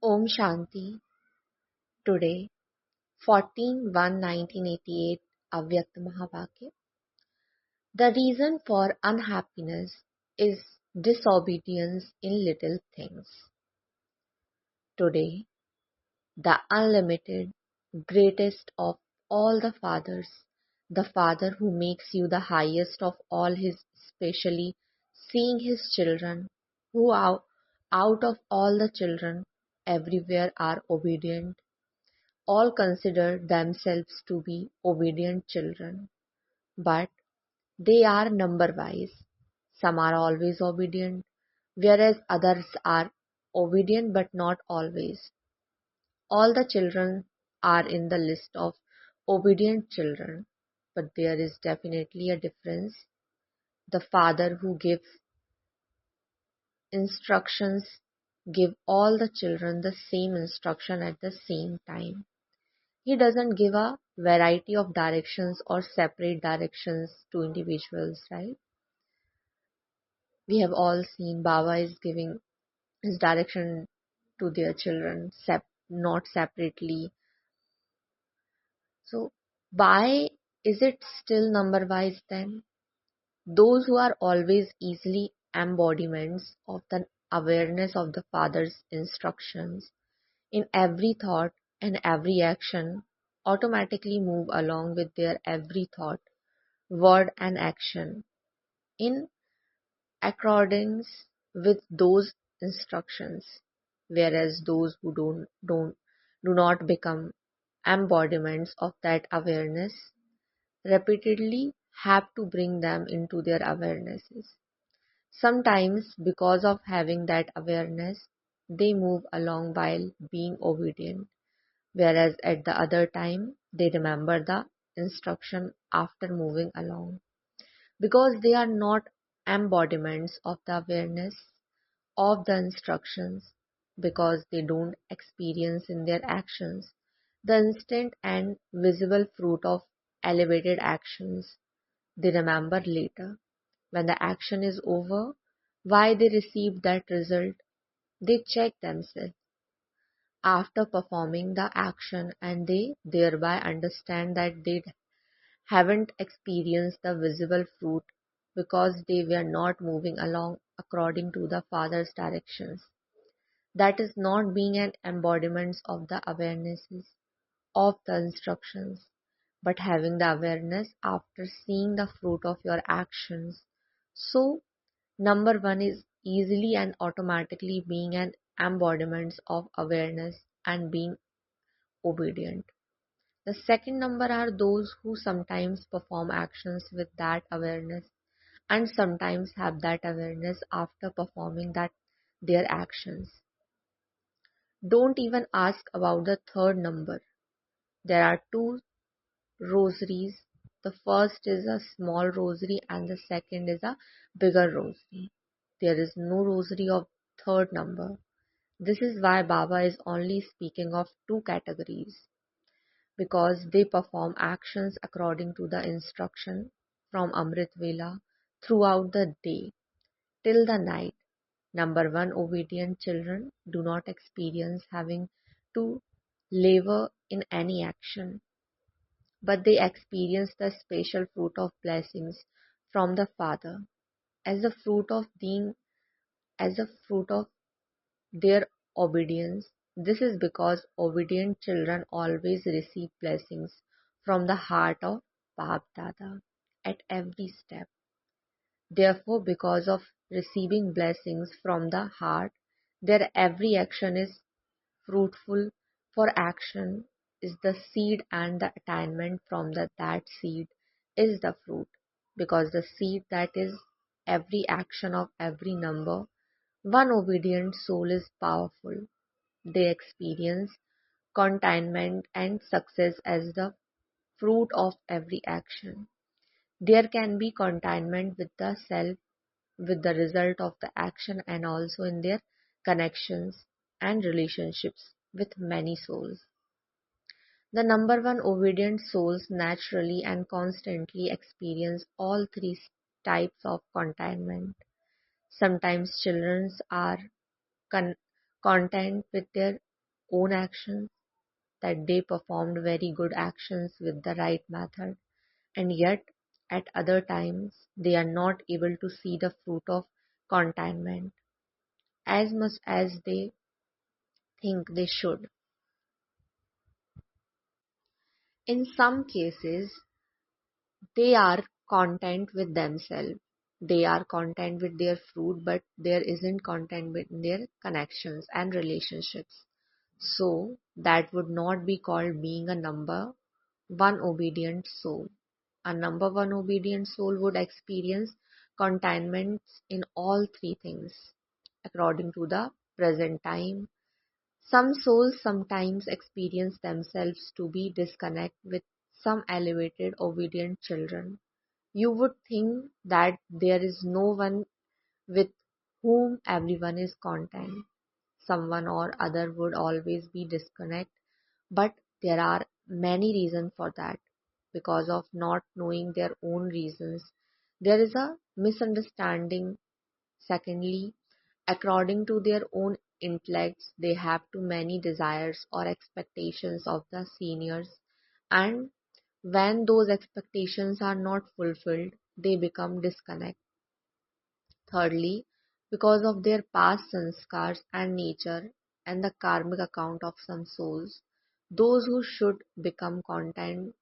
Om Shanti. Today, 14/1/1988, Avyakt Mahavakya. The reason for unhappiness is disobedience in little things. Today, the unlimited, greatest of all the fathers, the Father who makes you the highest of all his specially seeing his children, who out of all the children everywhere are obedient, all consider themselves to be obedient children, but they are number-wise. Some are always obedient, whereas others are obedient but not always. All the children are in the list of obedient children, but there is definitely a difference. The father who gives instructions give all the children the same instruction at the same time. He doesn't give a variety of directions or separate directions to individuals, right? We have all seen Baba is giving his direction to their children, not separately. So, why is it still number wise then? Those who are always easily embodiments of the awareness of the Father's instructions in every thought and every action automatically move along with their every thought, word and action in accordance with those instructions, whereas those who do not become embodiments of that awareness repeatedly have to bring them into their awarenesses. Sometimes because of having that awareness they move along while being obedient, whereas at the other time they remember the instruction after moving along, because they are not embodiments of the awareness of the instructions, because they don't experience in their actions the instant and visible fruit of elevated actions. They remember later, when the action is over, why they received that result. They check themselves after performing the action, and they thereby understand that they haven't experienced the visible fruit because they were not moving along according to the Father's directions. That is not being an embodiment of the awarenesses of the instructions, but having the awareness after seeing the fruit of your actions. So, number one is easily and automatically being an embodiment of awareness and being obedient. The second number are those who sometimes perform actions with that awareness and sometimes have that awareness after performing that their actions. Don't even ask about the third number. There are two rosaries. The first is a small rosary and the second is a bigger rosary. There is no rosary of third number. This is why Baba is only speaking of two categories, because they perform actions according to the instruction from Amrit Vela throughout the day till the night. Number one, obedient children do not experience having to labor in any action, but they experience the special fruit of blessings from the Father as a fruit of being, as a fruit of their obedience. This is because obedient children always receive blessings from the heart of Bap Dada at every step. Therefore, because of receiving blessings from the heart, their every action is fruitful, for action is the seed and the attainment from that seed is the fruit, because the seed, that is every action of every number, one obedient soul is powerful. They experience contentment and success as the fruit of every action. There can be contentment with the self, with the result of the action, and also in their connections and relationships with many souls. The number one obedient souls naturally and constantly experience all three types of contentment. Sometimes children are con- content with their own actions, that they performed very good actions with the right method, and yet at other times they are not able to see the fruit of contentment as much as they think they should. In some cases, they are content with themselves. They are content with their fruit, but there isn't content with their connections and relationships. So that would not be called being a number one obedient soul. A number one obedient soul would experience contentment in all three things according to the present time. Some souls sometimes experience themselves to be disconnect with some elevated obedient children. You would think that there is no one with whom everyone is content. Someone or other would always be disconnect, but there are many reasons for that. Because of not knowing their own reasons, there is a misunderstanding. Secondly, according to their own intellects, they have too many desires or expectations of the seniors, and when those expectations are not fulfilled, they become disconnect. Thirdly, because of their past sanskars and nature and the karmic account of some souls, those who should become content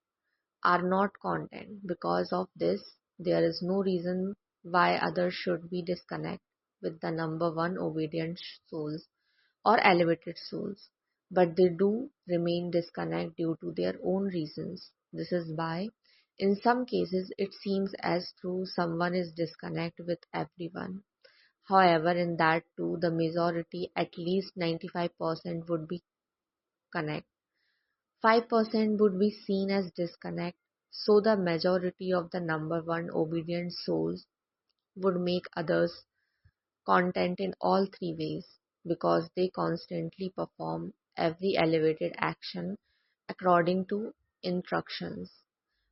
are not content. Because of this, there is no reason why others should be disconnect with the number one obedient souls or elevated souls, but they do remain disconnect due to their own reasons. This is why, in some cases, it seems as though someone is disconnect with everyone. However, in that too, the majority, at least 95%, would be connect. 5% would be seen as disconnect. So the majority of the number one obedient souls would make others content in all three ways because they constantly perform every elevated action according to instructions.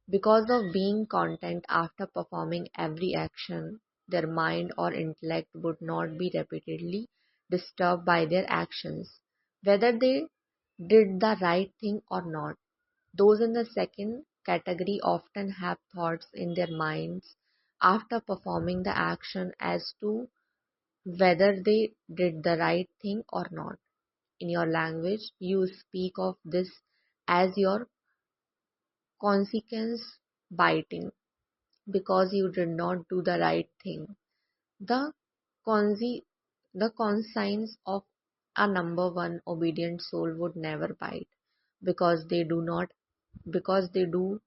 Because of being content after performing every action, their mind or intellect would not be repeatedly disturbed by their actions, whether they did the right thing or not. Those in the second category often have thoughts in their minds after performing the action as to whether they did the right thing or not. In your language, you speak of this as your consequence biting because you did not do the right thing. The consi- the conscience of a number one obedient soul would never bite because they do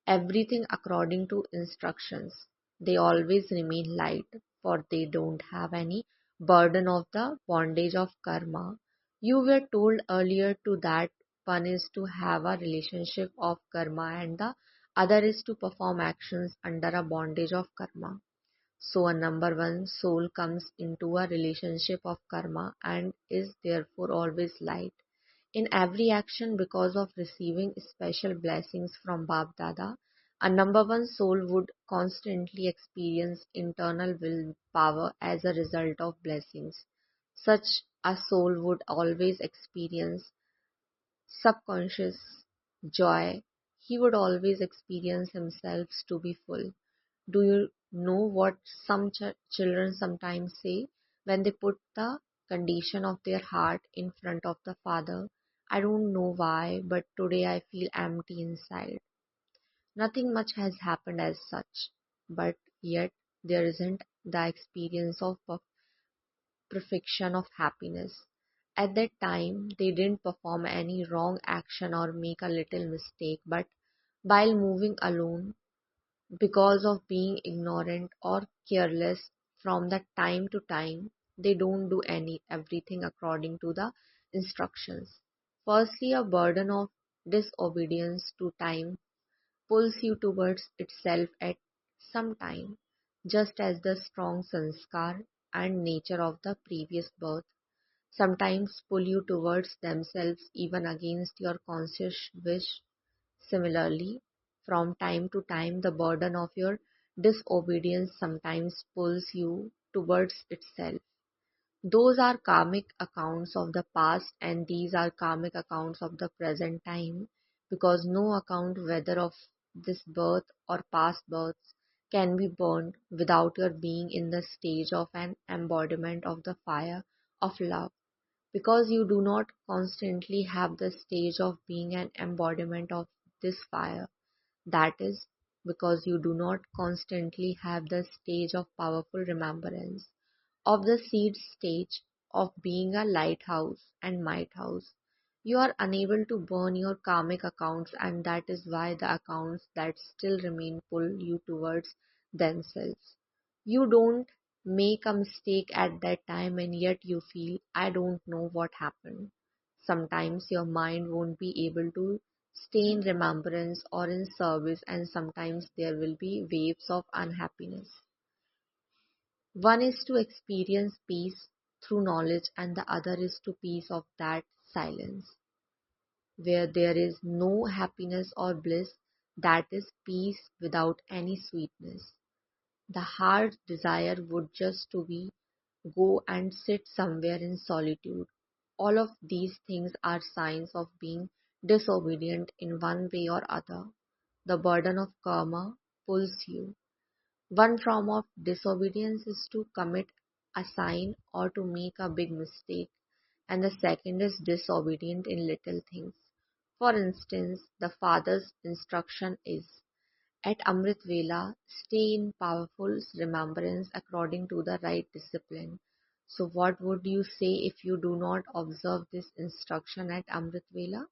everything according to instructions. They always remain light, for they don't have any burden of the bondage of karma. You were told earlier to that one is to have a relationship of karma and the other is to perform actions under a bondage of karma. So a number one soul comes into a relationship of karma and is therefore always light in every action because of receiving special blessings from Bab Dada. A number one soul would constantly experience internal willpower as a result of blessings. Such a soul would always experience subconscious joy. He would always experience himself to be full. Do you know what some children sometimes say when they put the condition of their heart in front of the father? I don't know why, but today I feel empty inside. Nothing much has happened as such, but yet there isn't the experience of perfection of happiness. At that time, they didn't perform any wrong action or make a little mistake, but while moving alone, because of being ignorant or careless from the time to time, they don't do everything according to the instructions. Firstly, a burden of disobedience to time pulls you towards itself at some time, just as the strong sanskar and nature of the previous birth sometimes pull you towards themselves even against your conscious wish. Similarly, from time to time, the burden of your disobedience sometimes pulls you towards itself. Those are karmic accounts of the past, and these are karmic accounts of the present time, because no account, whether of this birth or past births, can be burned without your being in the stage of an embodiment of the fire of love. Because you do not constantly have the stage of being an embodiment of this fire, that is, because you do not constantly have the stage of powerful remembrance of the seed stage of being a lighthouse and mighthouse. You are unable to burn your karmic accounts, and that is why the accounts that still remain pull you towards themselves. You don't make a mistake at that time, and yet you feel, I don't know what happened. Sometimes your mind won't be able to stay in remembrance or in service, and sometimes there will be waves of unhappiness. One is to experience peace through knowledge, and the other is to peace of that silence, where there is no happiness or bliss, that is peace without any sweetness. The heart's desire would just to be go and sit somewhere in solitude. All of these things are signs of being disobedient in one way or other. The burden of karma pulls you. One form of disobedience is to commit a sin or to make a big mistake, and the second is disobedient in little things. For instance, the father's instruction is, at Amrit Vela, stay in powerful remembrance according to the right discipline. So, what would you say if you do not observe this instruction at Amrit Vela?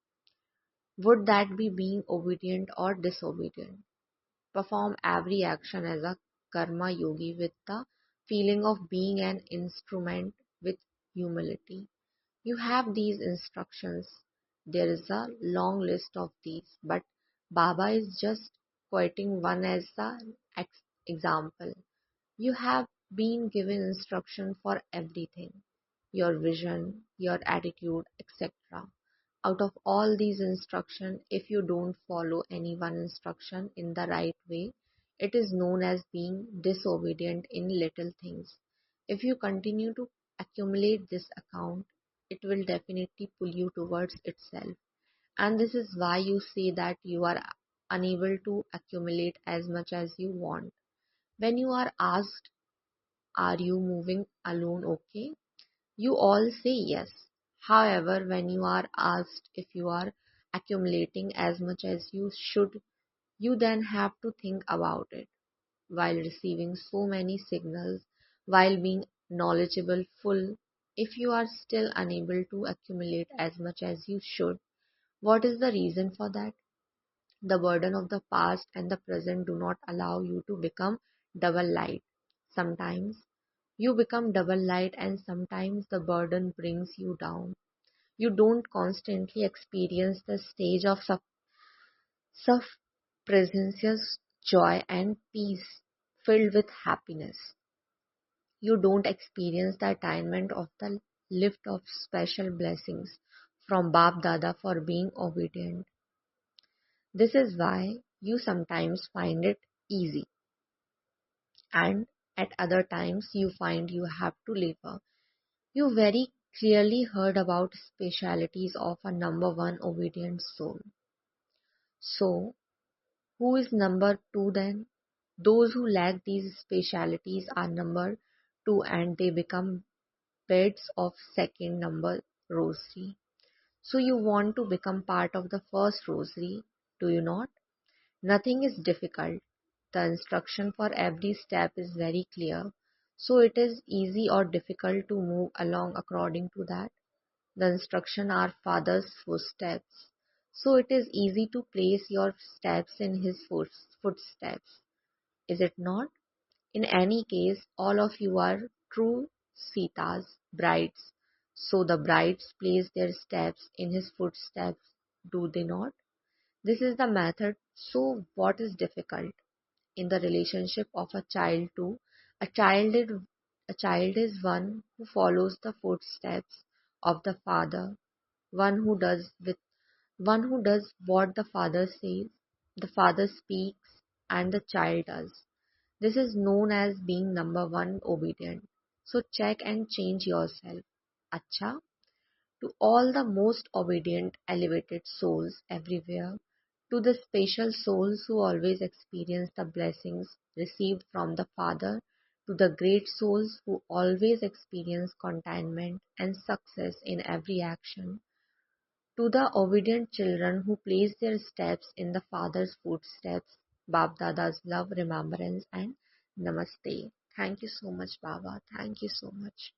Would that be being obedient or disobedient? Perform every action as a karma yogi with the feeling of being an instrument with humility. You have these instructions. There is a long list of these, but Baba is just quoting one as the example. You have been given instruction for everything, your vision, your attitude, etc. Out of all these instructions, if you don't follow any one instruction in the right way, it is known as being disobedient in little things. If you continue to accumulate this account, it will definitely pull you towards itself. And this is why you say that you are unable to accumulate as much as you want. When you are asked, are you moving alone okay? You all say yes. However, when you are asked if you are accumulating as much as you should, you then have to think about it. While receiving so many signals, while being knowledgeable full, if you are still unable to accumulate as much as you should, what is the reason for that? The burden of the past and the present do not allow you to become double light. Sometimes you become double light, and sometimes the burden brings you down. You don't constantly experience the stage of presence, joy, and peace filled with happiness. You don't experience the attainment of the lift of special blessings from Bab Dada for being obedient. This is why you sometimes find it easy, and at other times you find you have to labor. You very clearly heard about specialities of a number one obedient soul. So, who is number two then? Those who lack these specialities are number two, and they become beds of second number rosary. So you want to become part of the first rosary, do you not? Nothing is difficult. The instruction for every step is very clear. So it is easy or difficult to move along according to that. The instruction are Father's footsteps. So it is easy to place your steps in his footsteps. Is it not? In any case, all of you are true Sita's brides. So the brides place their steps in his footsteps, do they not? This is the method. So what is difficult? In the relationship of a child to a child is, a child is one who follows the footsteps of the father, one who does with one who does what the father says, the father speaks, and the child does. This is known as being number one obedient. So check and change yourself. Acha. To all the most obedient, elevated souls everywhere, to the special souls who always experience the blessings received from the Father, to the great souls who always experience contentment and success in every action, to the obedient children who place their steps in the Father's footsteps, Bab Dada's love, remembrance, and Namaste. Thank you so much, Baba. Thank you so much.